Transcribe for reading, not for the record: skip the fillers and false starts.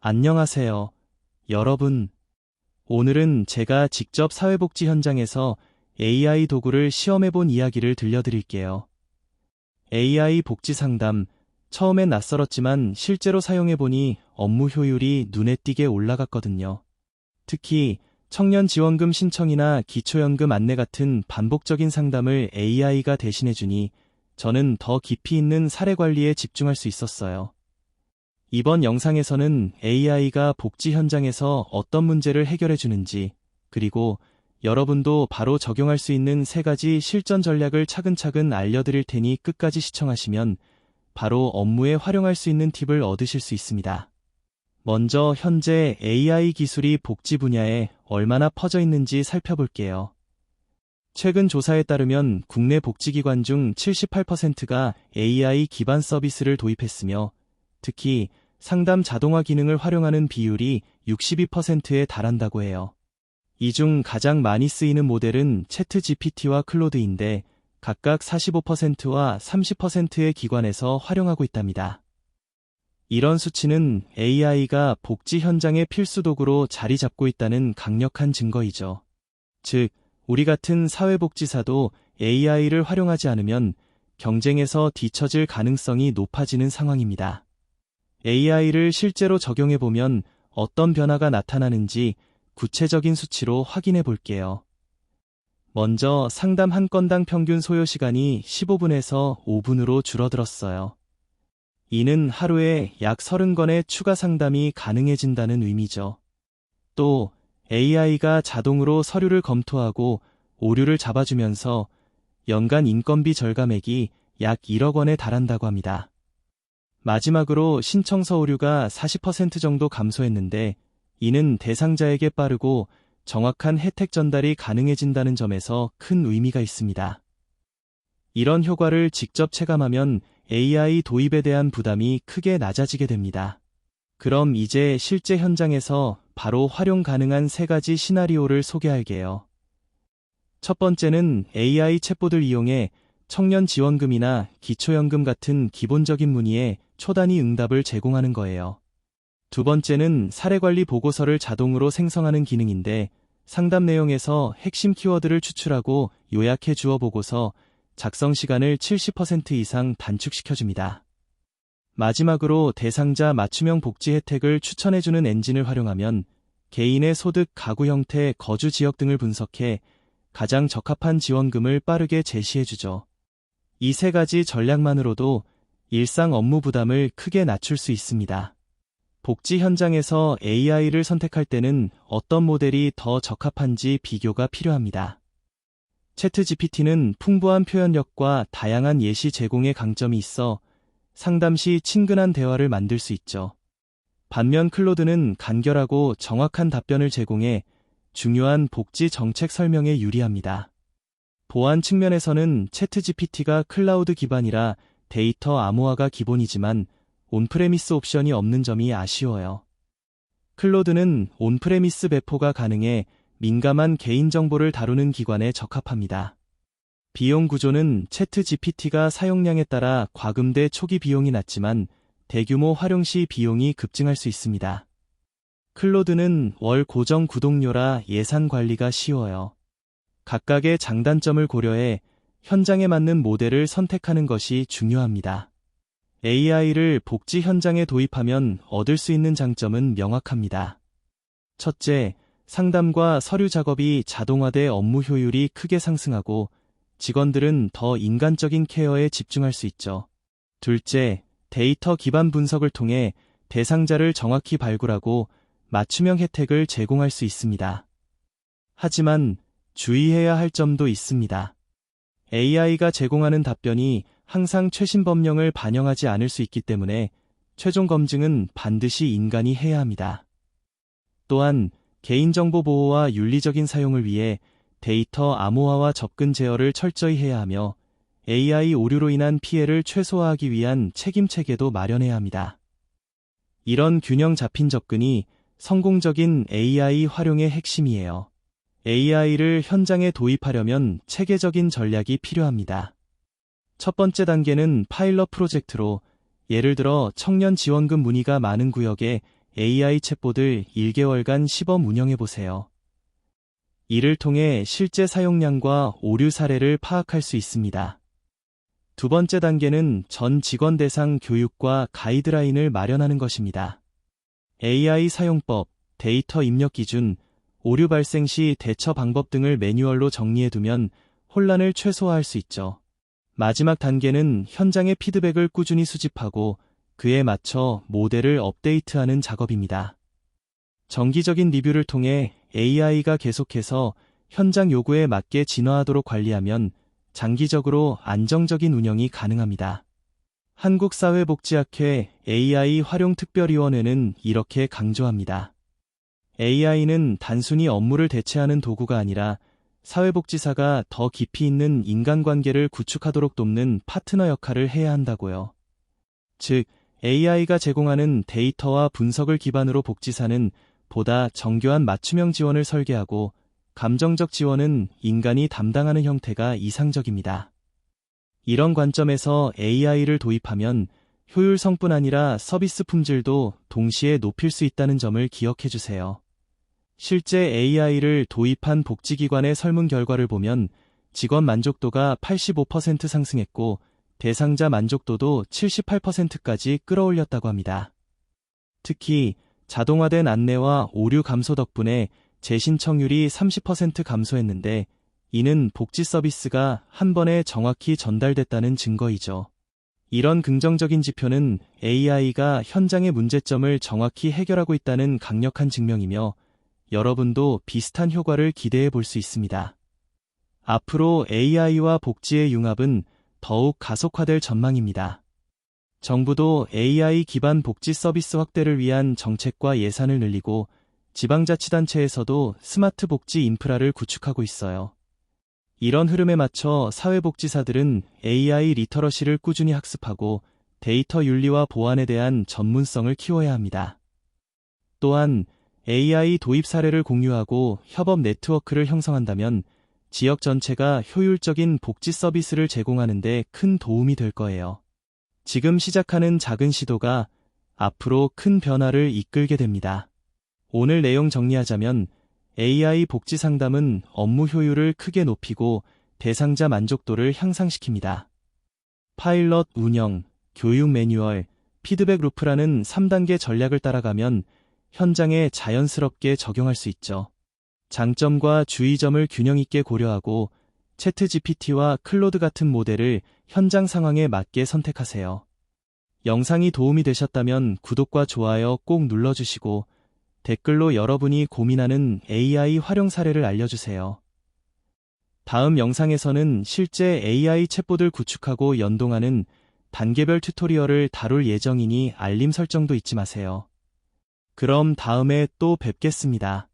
안녕하세요, 여러분. 오늘은 제가 직접 사회복지 현장에서 AI 도구를 시험해본 이야기를 들려드릴게요. AI 복지 상담, 처음엔 낯설었지만 실제로 사용해보니 업무 효율이 눈에 띄게 올라갔거든요. 특히 청년 지원금 신청이나 기초연금 안내 같은 반복적인 상담을 AI가 대신해주니 저는 더 깊이 있는 사례 관리에 집중할 수 있었어요. 이번 영상에서는 AI가 복지 현장에서 어떤 문제를 해결해주는지, 그리고 여러분도 바로 적용할 수 있는 3가지 실전 전략을 차근차근 알려드릴 테니 끝까지 시청하시면 바로 업무에 활용할 수 있는 팁을 얻으실 수 있습니다. 먼저 현재 AI 기술이 복지 분야에 얼마나 퍼져 있는지 살펴볼게요. 최근 조사에 따르면 국내 복지기관 중 78%가 AI 기반 서비스를 도입했으며, 특히 상담 자동화 기능을 활용하는 비율이 62%에 달한다고 해요. 이 중 가장 많이 쓰이는 모델은 채트 GPT와 클로드인데 각각 45%와 30%의 기관에서 활용하고 있답니다. 이런 수치는 AI가 복지 현장의 필수 도구로 자리 잡고 있다는 강력한 증거이죠. 즉, 우리 같은 사회복지사도 AI를 활용하지 않으면 경쟁에서 뒤처질 가능성이 높아지는 상황입니다. AI를 실제로 적용해보면 어떤 변화가 나타나는지 구체적인 수치로 확인해 볼게요. 먼저 상담 한 건당 평균 소요 시간이 15분에서 5분으로 줄어들었어요. 이는 하루에 약 30건의 추가 상담이 가능해진다는 의미죠. 또 AI가 자동으로 서류를 검토하고 오류를 잡아주면서 연간 인건비 절감액이 약 1억 원에 달한다고 합니다. 마지막으로 신청서 오류가 40% 정도 감소했는데, 이는 대상자에게 빠르고 정확한 혜택 전달이 가능해진다는 점에서 큰 의미가 있습니다. 이런 효과를 직접 체감하면 AI 도입에 대한 부담이 크게 낮아지게 됩니다. 그럼 이제 실제 현장에서 바로 활용 가능한 3가지 시나리오를 소개할게요. 첫 번째는 AI 챗봇을 이용해 청년 지원금이나 기초연금 같은 기본적인 문의에 초단위 응답을 제공하는 거예요. 두 번째는 사례관리 보고서를 자동으로 생성하는 기능인데, 상담 내용에서 핵심 키워드를 추출하고 요약해 주어 보고서 작성 시간을 70% 이상 단축시켜줍니다. 마지막으로 대상자 맞춤형 복지 혜택을 추천해주는 엔진을 활용하면 개인의 소득, 가구 형태, 거주 지역 등을 분석해 가장 적합한 지원금을 빠르게 제시해주죠. 이 3가지 전략만으로도 일상 업무 부담을 크게 낮출 수 있습니다. 복지 현장에서 AI를 선택할 때는 어떤 모델이 더 적합한지 비교가 필요합니다. 채트 GPT는 풍부한 표현력과 다양한 예시 제공의 강점이 있어 상담 시 친근한 대화를 만들 수 있죠. 반면 클로드는 간결하고 정확한 답변을 제공해 중요한 복지 정책 설명에 유리합니다. 보안 측면에서는 채트 GPT가 클라우드 기반이라 데이터 암호화가 기본이지만 온프레미스 옵션이 없는 점이 아쉬워요. 클로드는 온프레미스 배포가 가능해 민감한 개인정보를 다루는 기관에 적합합니다. 비용 구조는 채트 GPT가 사용량에 따라 과금돼 초기 비용이 낮지만 대규모 활용 시 비용이 급증할 수 있습니다. 클로드는 월 고정 구독료라 예산 관리가 쉬워요. 각각의 장단점을 고려해 현장에 맞는 모델을 선택하는 것이 중요합니다. AI를 복지 현장에 도입하면 얻을 수 있는 장점은 명확합니다. 첫째, 상담과 서류 작업이 자동화돼 업무 효율이 크게 상승하고 직원들은 더 인간적인 케어에 집중할 수 있죠. 둘째, 데이터 기반 분석을 통해 대상자를 정확히 발굴하고 맞춤형 혜택을 제공할 수 있습니다. 하지만 주의해야 할 점도 있습니다. AI가 제공하는 답변이 항상 최신 법령을 반영하지 않을 수 있기 때문에 최종 검증은 반드시 인간이 해야 합니다. 또한 개인정보 보호와 윤리적인 사용을 위해 데이터 암호화와 접근 제어를 철저히 해야 하며 AI 오류로 인한 피해를 최소화하기 위한 책임 체계도 마련해야 합니다. 이런 균형 잡힌 접근이 성공적인 AI 활용의 핵심이에요. AI를 현장에 도입하려면 체계적인 전략이 필요합니다. 첫 번째 단계는 파일럿 프로젝트로, 예를 들어 청년 지원금 문의가 많은 구역에 AI 챗봇을 1개월간 시범 운영해보세요. 이를 통해 실제 사용량과 오류 사례를 파악할 수 있습니다. 두 번째 단계는 전 직원 대상 교육과 가이드라인을 마련하는 것입니다. AI 사용법, 데이터 입력 기준, 오류 발생 시 대처 방법 등을 매뉴얼로 정리해두면 혼란을 최소화할 수 있죠. 마지막 단계는 현장의 피드백을 꾸준히 수집하고 그에 맞춰 모델을 업데이트하는 작업입니다. 정기적인 리뷰를 통해 AI가 계속해서 현장 요구에 맞게 진화하도록 관리하면 장기적으로 안정적인 운영이 가능합니다. 한국사회복지학회 AI 활용특별위원회는 이렇게 강조합니다. AI는 단순히 업무를 대체하는 도구가 아니라 사회복지사가 더 깊이 있는 인간관계를 구축하도록 돕는 파트너 역할을 해야 한다고요. 즉, AI가 제공하는 데이터와 분석을 기반으로 복지사는 보다 정교한 맞춤형 지원을 설계하고 감정적 지원은 인간이 담당하는 형태가 이상적입니다. 이런 관점에서 AI를 도입하면 효율성뿐 아니라 서비스 품질도 동시에 높일 수 있다는 점을 기억해 주세요. 실제 AI를 도입한 복지기관의 설문 결과를 보면 직원 만족도가 85% 상승했고 대상자 만족도도 78%까지 끌어올렸다고 합니다. 특히 자동화된 안내와 오류 감소 덕분에 재신청률이 30% 감소했는데 이는 복지 서비스가 한 번에 정확히 전달됐다는 증거이죠. 이런 긍정적인 지표는 AI가 현장의 문제점을 정확히 해결하고 있다는 강력한 증명이며 여러분도 비슷한 효과를 기대해 볼 수 있습니다. 앞으로 AI와 복지의 융합은 더욱 가속화될 전망입니다. 정부도 AI 기반 복지 서비스 확대를 위한 정책과 예산을 늘리고 지방자치단체에서도 스마트 복지 인프라를 구축하고 있어요. 이런 흐름에 맞춰 사회복지사들은 AI 리터러시를 꾸준히 학습하고 데이터 윤리와 보안에 대한 전문성을 키워야 합니다. 또한 AI 도입 사례를 공유하고 협업 네트워크를 형성한다면 지역 전체가 효율적인 복지 서비스를 제공하는 데 큰 도움이 될 거예요. 지금 시작하는 작은 시도가 앞으로 큰 변화를 이끌게 됩니다. 오늘 내용 정리하자면 AI 복지 상담은 업무 효율을 크게 높이고 대상자 만족도를 향상시킵니다. 파일럿 운영, 교육 매뉴얼, 피드백 루프라는 3단계 전략을 따라가면 현장에 자연스럽게 적용할 수 있죠. 장점과 주의점을 균형 있게 고려하고 챗GPT와 클로드 같은 모델을 현장 상황에 맞게 선택하세요. 영상이 도움이 되셨다면 구독과 좋아요 꼭 눌러주시고 댓글로 여러분이 고민하는 AI 활용 사례를 알려주세요. 다음 영상에서는 실제 AI 챗봇을 구축하고 연동하는 단계별 튜토리얼을 다룰 예정이니 알림 설정도 잊지 마세요. 그럼 다음에 또 뵙겠습니다.